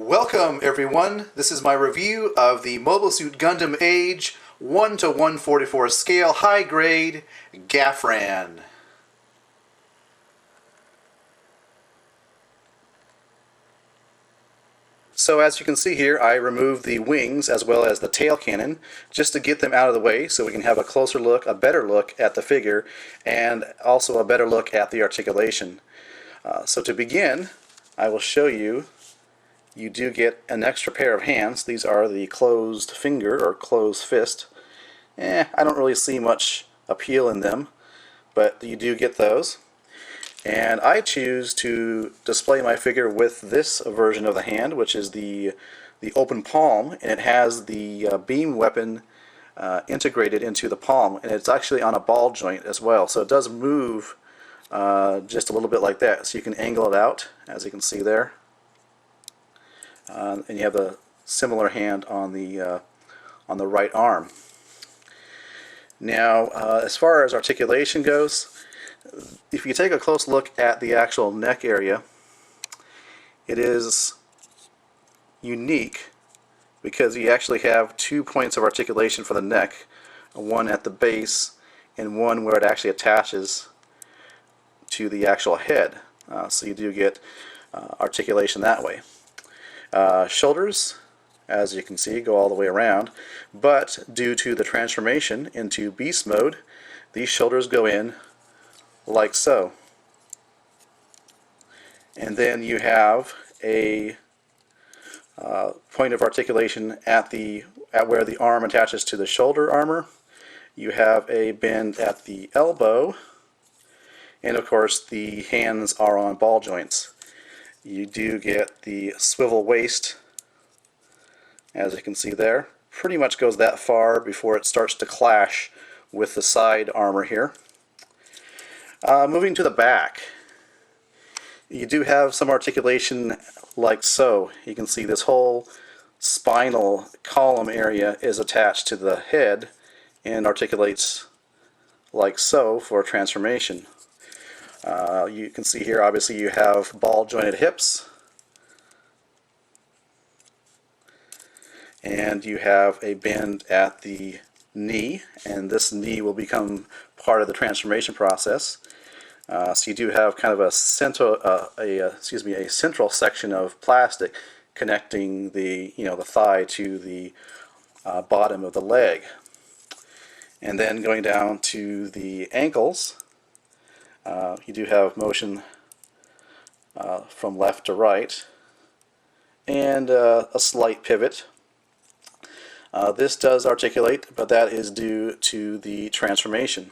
Welcome everyone, this is my review of the Mobile Suit Gundam Age 1:144 scale high grade Gafran. So as you can see here, I removed the wings as well as the tail cannon just to get them out of the way so we can have a closer look, a better look at the figure, and also a better look at the articulation. So to begin, I will show you. You do get an extra pair of hands. These are the closed finger or closed fist. I don't really see much appeal in them, but you do get those. And I choose to display my figure with this version of the hand, which is the open palm, and it has the beam weapon integrated into the palm, and it's actually on a ball joint as well. So it does move just a little bit like that. So you can angle it out, as you can see there. And you have a similar hand on the right arm. Now, as far as articulation goes, if you take a close look at the actual neck area, it is unique because you actually have 2 points of articulation for the neck, one at the base and one where it actually attaches to the actual head. So you do get articulation that way. Shoulders, as you can see, go all the way around, but due to the transformation into beast mode, these shoulders go in like so. And then you have a point of articulation at where the arm attaches to the shoulder armor. You have a bend at the elbow, and of course the hands are on ball joints. You do get the swivel waist, as you can see there. Pretty much goes that far before it starts to clash with the side armor here. Moving to the back, you do have some articulation like so. You can see this whole spinal column area is attached to the head and articulates like so for transformation. You can see here, obviously, you have ball jointed hips, and you have a bend at the knee, and this knee will become part of the transformation process. So you do have kind of a central section of plastic connecting the thigh to the bottom of the leg, and then going down to the ankles. You do have motion from left to right and a slight pivot. This does articulate, but that is due to the transformation.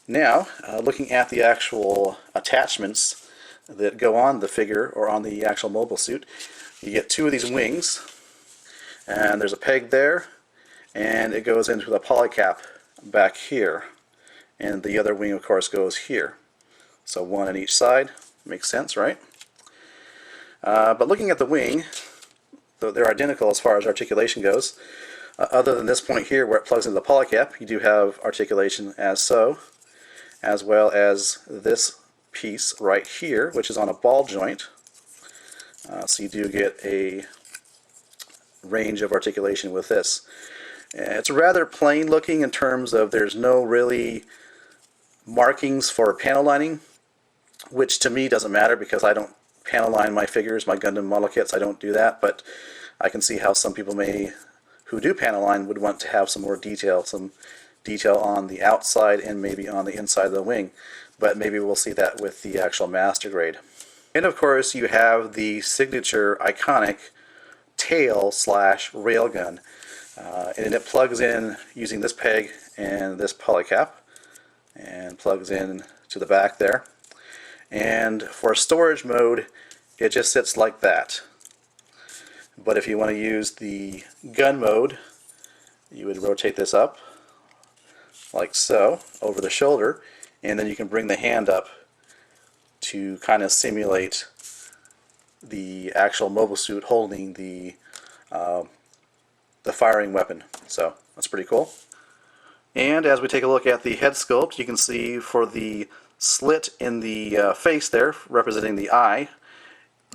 Now, looking at the actual attachments that go on the figure or on the actual mobile suit, you get 2 of these wings, and there's a peg there, and it goes into the polycap back here. And the other wing, of course, goes here. So 1 on each side. Makes sense, right? But looking at the wing, though they're identical as far as articulation goes, other than this point here where it plugs into the polycap, you do have articulation as so, as well as this piece right here, which is on a ball joint. So you do get a range of articulation with this. It's rather plain looking in terms of there's no really markings for panel lining, which to me doesn't matter because I don't panel line my figures, my Gundam model kits. I don't do that, but I can see how some people who do panel line would want to have some more detail, some detail on the outside and maybe on the inside of the wing, but maybe we'll see that with the actual master grade. And of course you have the signature iconic tail slash railgun, and it plugs in using this peg and this polycap, and plugs in to the back there. And for storage mode, it just sits like that. But if you want to use the gun mode, you would rotate this up like so over the shoulder, and then you can bring the hand up to kind of simulate the actual mobile suit holding the firing weapon. So that's pretty cool. And as we take a look at the head sculpt, you can see for the slit in the face there, representing the eye,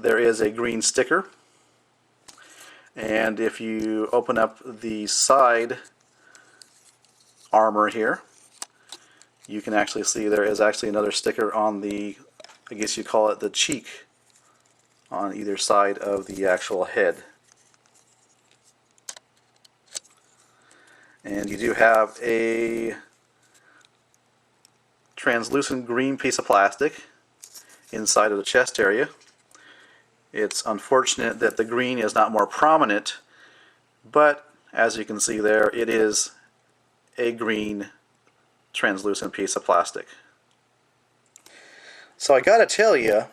there is a green sticker, and if you open up the side armor here, you can actually see there is actually another sticker on the, I guess you call it the cheek, on either side of the actual head. And you do have a translucent green piece of plastic inside of the chest area. It's unfortunate that the green is not more prominent, but as you can see there, it is a green translucent piece of plastic. So I gotta tell you,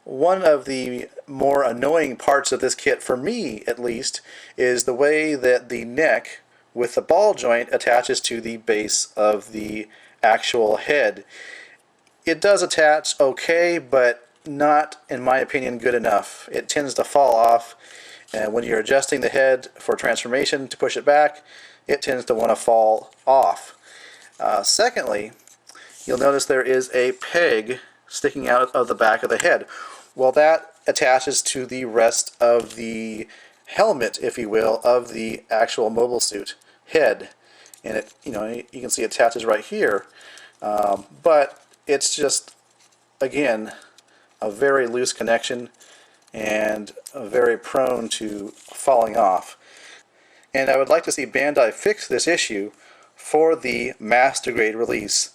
one of the more annoying parts of this kit, for me at least, is the way that the neck with the ball joint attaches to the base of the actual head. It does attach okay, but not, in my opinion, good enough. It tends to fall off, and when you're adjusting the head for transformation to push it back, it tends to want to fall off. Secondly, you'll notice there is a peg sticking out of the back of the head. Well, that attaches to the rest of the helmet, if you will, of the actual mobile suit head, and it, you can see it attaches right here, but it's just, again, a very loose connection and very prone to falling off. And I would like to see Bandai fix this issue for the master grade release.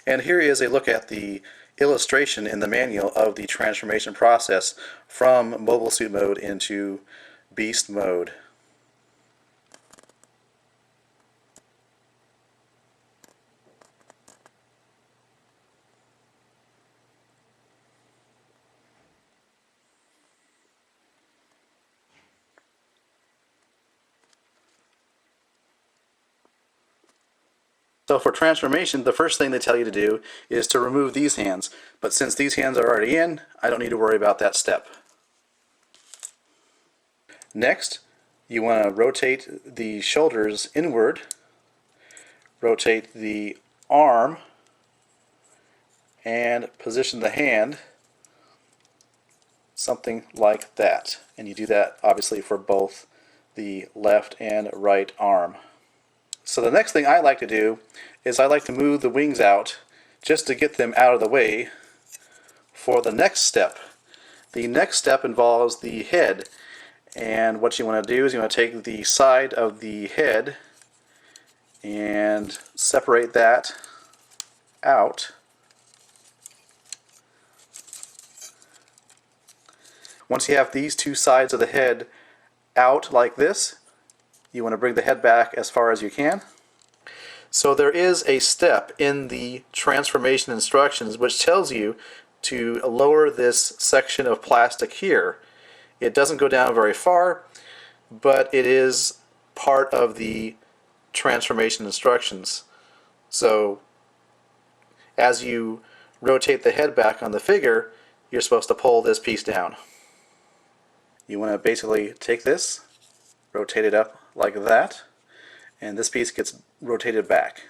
And here is a look at the illustration in the manual of the transformation process from mobile suit mode into beast mode. So for transformation, the first thing they tell you to do is to remove these hands. But since these hands are already in, I don't need to worry about that step. Next, you want to rotate the shoulders inward, rotate the arm, and position the hand something like that. And you do that obviously for both the left and right arm. So the next thing I like to do is I like to move the wings out just to get them out of the way for the next step. The next step involves the head, and what you want to do is you want to take the side of the head and separate that out. Once you have these two sides of the head out like this, you want to bring the head back as far as you can. So there is a step in the transformation instructions which tells you to lower this section of plastic here. It doesn't go down very far, but it is part of the transformation instructions. So as you rotate the head back on the figure, you're supposed to pull this piece down. You want to basically take this, rotate it up like that, and this piece gets rotated back.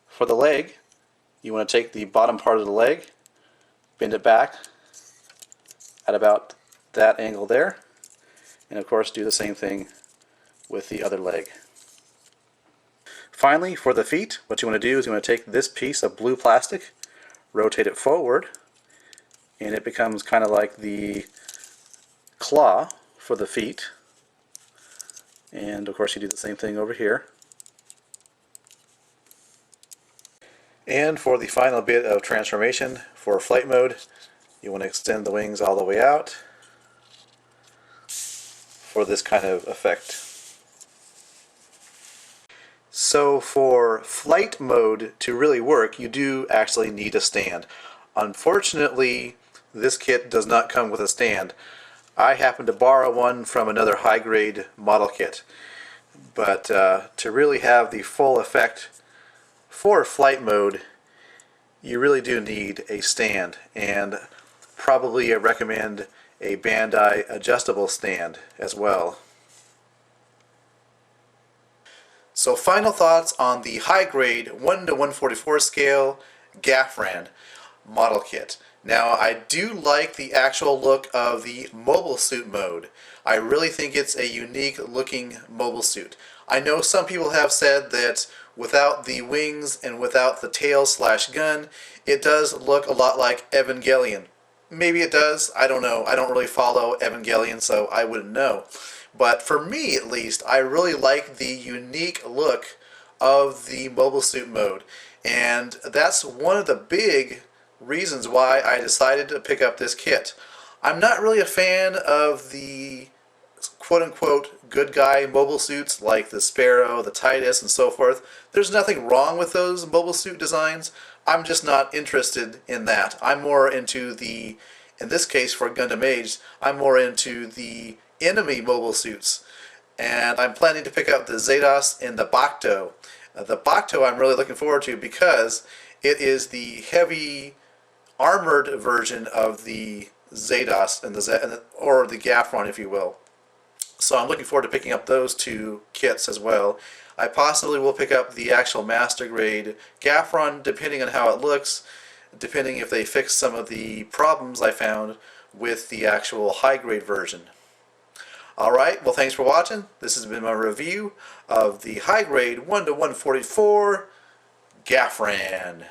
For the leg, you want to take the bottom part of the leg, bend it back at about that angle there, and of course do the same thing with the other leg. Finally, for the feet, what you want to do is you want to take this piece of blue plastic, rotate it forward, and it becomes kind of like the claw for the feet. And of course you do the same thing over here. And for the final bit of transformation, for flight mode, you want to extend the wings all the way out for this kind of effect. So for flight mode to really work, you do actually need a stand. Unfortunately, this kit does not come with a stand. I happened to borrow one from another high-grade model kit. But to really have the full effect for flight mode, you really do need a stand, and probably I recommend a Bandai adjustable stand as well. So final thoughts on the high grade 1 to 144 scale Gafran model kit. Now I do like the actual look of the mobile suit mode. I really think it's a unique looking mobile suit. I know some people have said that without the wings and without the tail slash gun, it does look a lot like Evangelion. Maybe it does, I don't know. I don't really follow Evangelion, so I wouldn't know. But for me, at least, I really like the unique look of the mobile suit mode. And that's one of the big reasons why I decided to pick up this kit. I'm not really a fan of the quote-unquote good guy mobile suits like the Sparrow, the Titus, and so forth. There's nothing wrong with those mobile suit designs. I'm just not interested in that. I'm more into the, in this case for Gundam Age, I'm more into the enemy mobile suits. And I'm planning to pick up the Zedas and the Baqto. The Baqto I'm really looking forward to because it is the heavy armored version of the Zedas and or the Gafran, if you will. So I'm looking forward to picking up those two kits as well. I possibly will pick up the actual master grade Gafran depending on how it looks, depending if they fix some of the problems I found with the actual high grade version. Alright, well thanks for watching. This has been my review of the high grade 1 to 144 Gafran.